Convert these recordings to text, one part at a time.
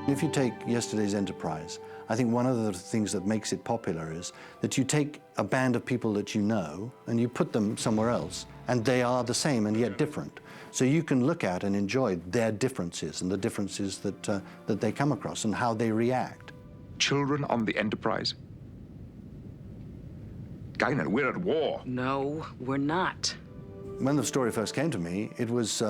If you take yesterday's Enterprise, I think one of the things that makes it popular is that you take a band of people that you know and you put them somewhere else, and they are the same and yet different. So you can look at and enjoy their differences and the differences that they come across and how they react. Children on the Enterprise? Guinan, we're at war. No, we're not. When the story first came to me, it was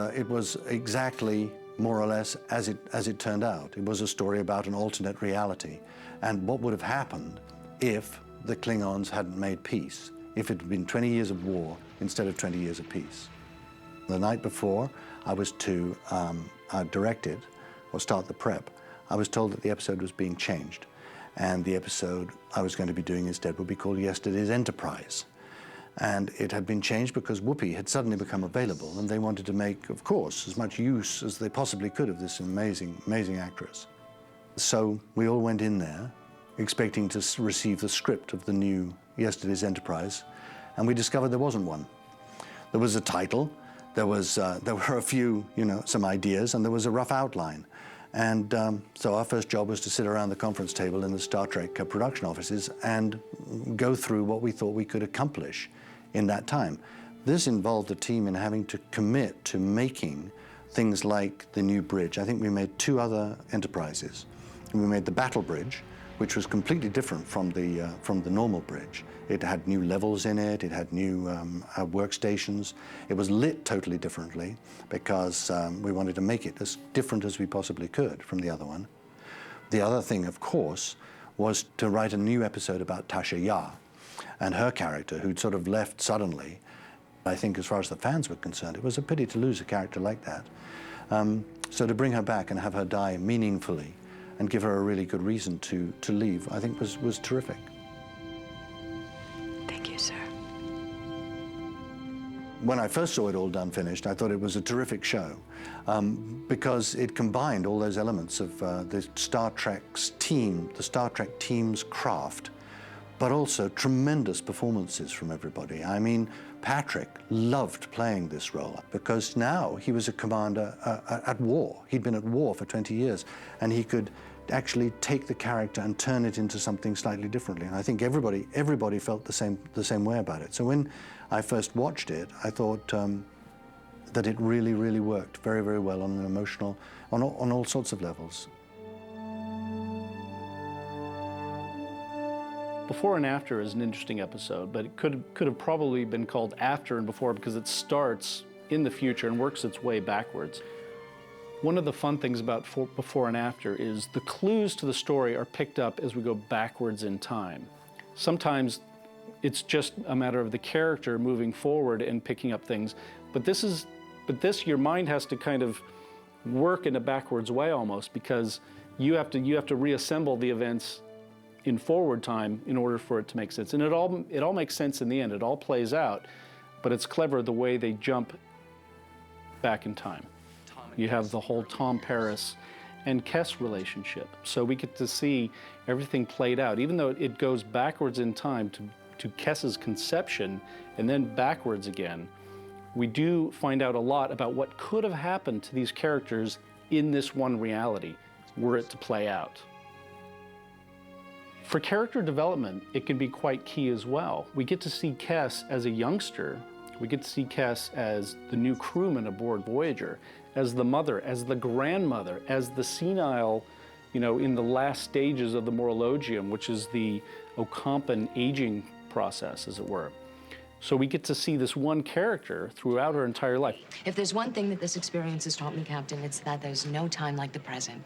exactly more or less as it turned out. It was a story about an alternate reality and what would have happened if the Klingons hadn't made peace, if it had been 20 years of war instead of 20 years of peace. The night before I was to direct it or start the prep, I was told that the episode was being changed, and the episode I was going to be doing instead would be called Yesterday's Enterprise. And it had been changed because Whoopi had suddenly become available, and they wanted to make, of course, as much use as they possibly could of this amazing, amazing actress. So we all went in there expecting to receive the script of the new Yesterday's Enterprise, and we discovered there wasn't one. There was a title, there were a few, some ideas, and there was a rough outline. And so our first job was to sit around the conference table in the Star Trek production offices and go through what we thought we could accomplish in that time. This involved the team in having to commit to making things like the new bridge. I think we made 2 other Enterprises. We made the Battle Bridge, which was completely different from the normal bridge. It had new levels in it, it had new workstations. It was lit totally differently because we wanted to make it as different as we possibly could from the other one. The other thing, of course, was to write a new episode about Tasha Yar and her character, who'd sort of left suddenly. I think as far as the fans were concerned, it was a pity to lose a character like that. So to bring her back and have her die meaningfully and give her a really good reason to leave, I think was terrific. Thank you, sir. When I first saw it all done finished, I thought it was a terrific show because it combined all those elements of the Star Trek's team, the Star Trek team's craft, but also tremendous performances from everybody. I mean, Patrick loved playing this role because now he was a commander at war. He'd been at war for 20 years, and he could actually take the character and turn it into something slightly differently. And I think everybody felt the same way about it. So when I first watched it, I thought that it really, really worked very, very well on an emotional, on all sorts of levels. Before and After is an interesting episode, but it could have probably been called After and Before because it starts in the future and works its way backwards. One of the fun things about Before and After is the clues to the story are picked up as we go backwards in time. Sometimes it's just a matter of the character moving forward and picking up things, but this your mind has to kind of work in a backwards way almost, because you have to reassemble the events in forward time in order for it to make sense. And it all makes sense in the end. It all plays out, but it's clever the way they jump back in time. You have the whole Tom Paris and Kes relationship. So we get to see everything played out, even though it goes backwards in time to Kes's conception and then backwards again. We do find out a lot about what could have happened to these characters in this one reality, were it to play out. For character development, it can be quite key as well. We get to see Kes as a youngster. We get to see Kes as the new crewman aboard Voyager, as the mother, as the grandmother, as the senile, in the last stages of the Morologium, which is the Ocampan aging process, as it were. So we get to see this one character throughout her entire life. If there's one thing that this experience has taught me, Captain, it's that there's no time like the present.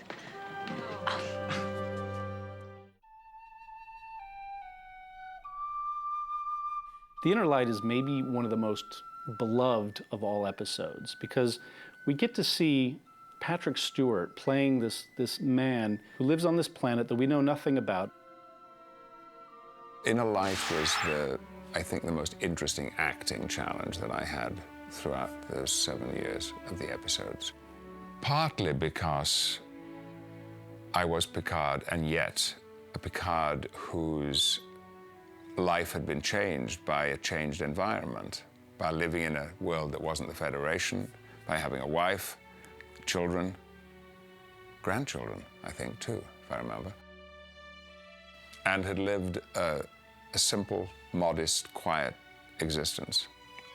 The Inner Light is maybe one of the most beloved of all episodes because we get to see Patrick Stewart playing this man who lives on this planet that we know nothing about. Inner Light was I think the most interesting acting challenge that I had throughout those 7 years of the episodes. Partly because I was Picard, and yet a Picard whose life had been changed by a changed environment, by living in a world that wasn't the Federation, by having a wife, children, grandchildren, I think, too, if I remember, and had lived a simple, modest, quiet existence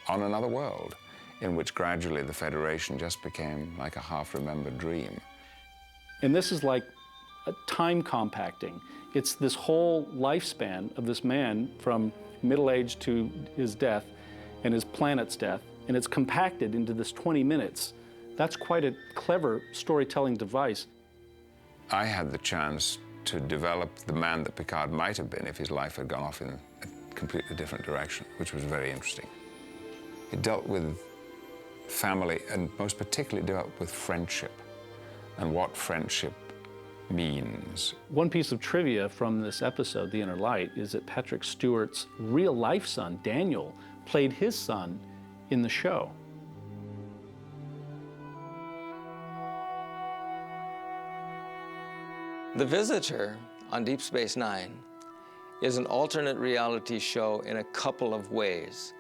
on another world in which gradually the Federation just became like a half-remembered dream. And this is like a time compacting. It's this whole lifespan of this man from middle age to his death and his planet's death, and it's compacted into this 20 minutes. That's quite a clever storytelling device. I had the chance to develop the man that Picard might have been if his life had gone off in a completely different direction, which was very interesting. It dealt with family and most particularly dealt with friendship and what friendship means. One piece of trivia from this episode, The Inner Light, is that Patrick Stewart's real-life son, Daniel, played his son in the show. The Visitor on Deep Space Nine is an alternate reality show in a couple of ways.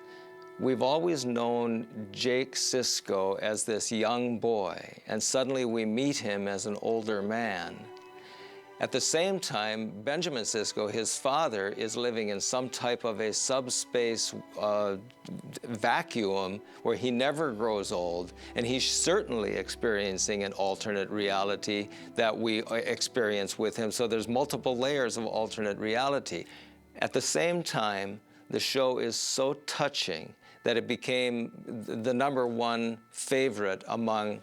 We've always known Jake Sisko as this young boy, and suddenly we meet him as an older man. At the same time, Benjamin Sisko, his father, is living in some type of a subspace vacuum where he never grows old, and he's certainly experiencing an alternate reality that we experience with him. So there's multiple layers of alternate reality. At the same time, the show is so touching that it became the #1 favorite among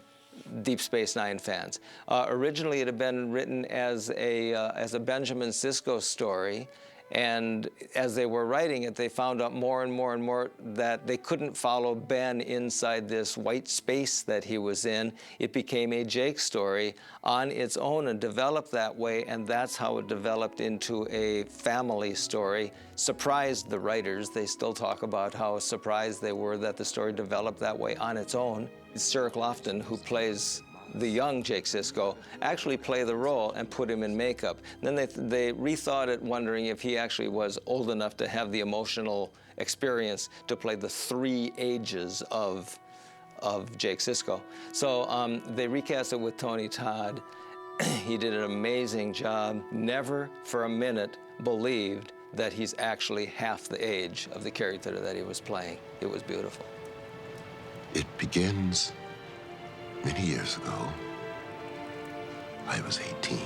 Deep Space Nine fans. Originally, it had been written as a Benjamin Sisko story, and as they were writing it, they found out more and more and more that they couldn't follow Ben inside this white space that he was in. It became a Jake story on its own and developed that way, and that's how it developed into a family story. Surprised the writers. They still talk about how surprised they were that the story developed that way on its own. Sturrock Lofton, who plays the young Jake Sisko, actually play the role and put him in makeup. Then they rethought it, wondering if he actually was old enough to have the emotional experience to play the 3 ages of Jake Sisko. So they recast it with Tony Todd. He did an amazing job. Never for a minute believed that he's actually half the age of the character that he was playing. It was beautiful. It begins many years ago. I was 18.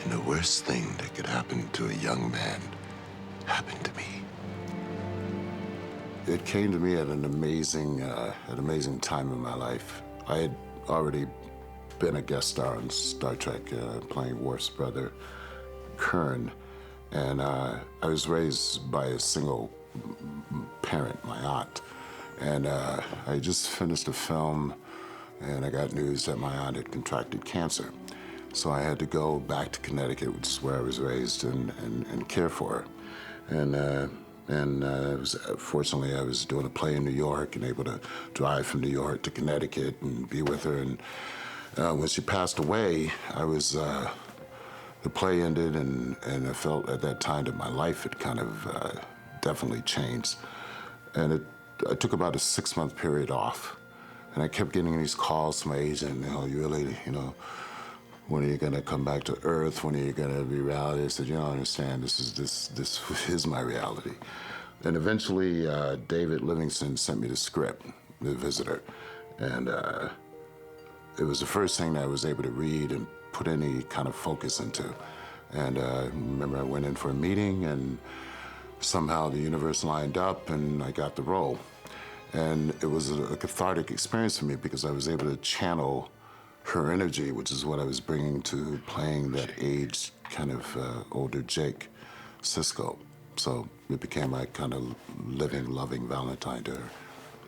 And the worst thing that could happen to a young man happened to me. It came to me at an amazing time in my life. I had already been a guest star on Star Trek, playing Worf's brother, Kern. And I was raised by a single parent, my aunt. And I just finished a film, and I got news that my aunt had contracted cancer. So I had to go back to Connecticut, which is where I was raised, and care for her. Fortunately, I was doing a play in New York and able to drive from New York to Connecticut and be with her. And when she passed away, the play ended, and I felt at that time that my life had kind of definitely changed. And I took about a 6-month period off, and I kept getting these calls from my agent, when are you gonna come back to Earth? When are you gonna be reality? I said, you don't understand, this is my reality. And eventually, David Livingston sent me the script, The Visitor, and it was the first thing that I was able to read and put any kind of focus into. And I remember I went in for a meeting, and somehow the universe lined up and I got the role. And it was a cathartic experience for me because I was able to channel her energy, which is what I was bringing to playing that aged kind of older Jake Sisko. So it became my kind of living, loving Valentine to her.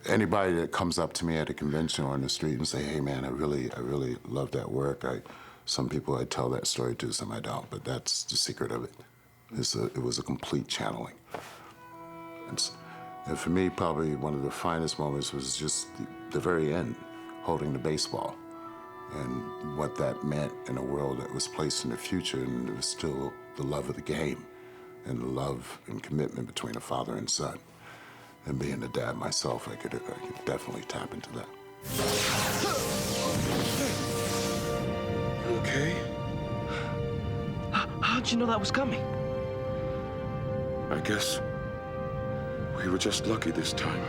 Anybody that comes up to me at a convention or on the street and say, hey man, I really love that work. Some people I tell that story to, some I don't, but that's the secret of it. It was a complete channeling. And for me, probably one of the finest moments was just the very end, holding the baseball, and what that meant in a world that was placed in the future, and it was still the love of the game, and the love and commitment between a father and son. And being a dad myself, I could definitely tap into that. okay? How'd you know that was coming? I guess we were just lucky this time.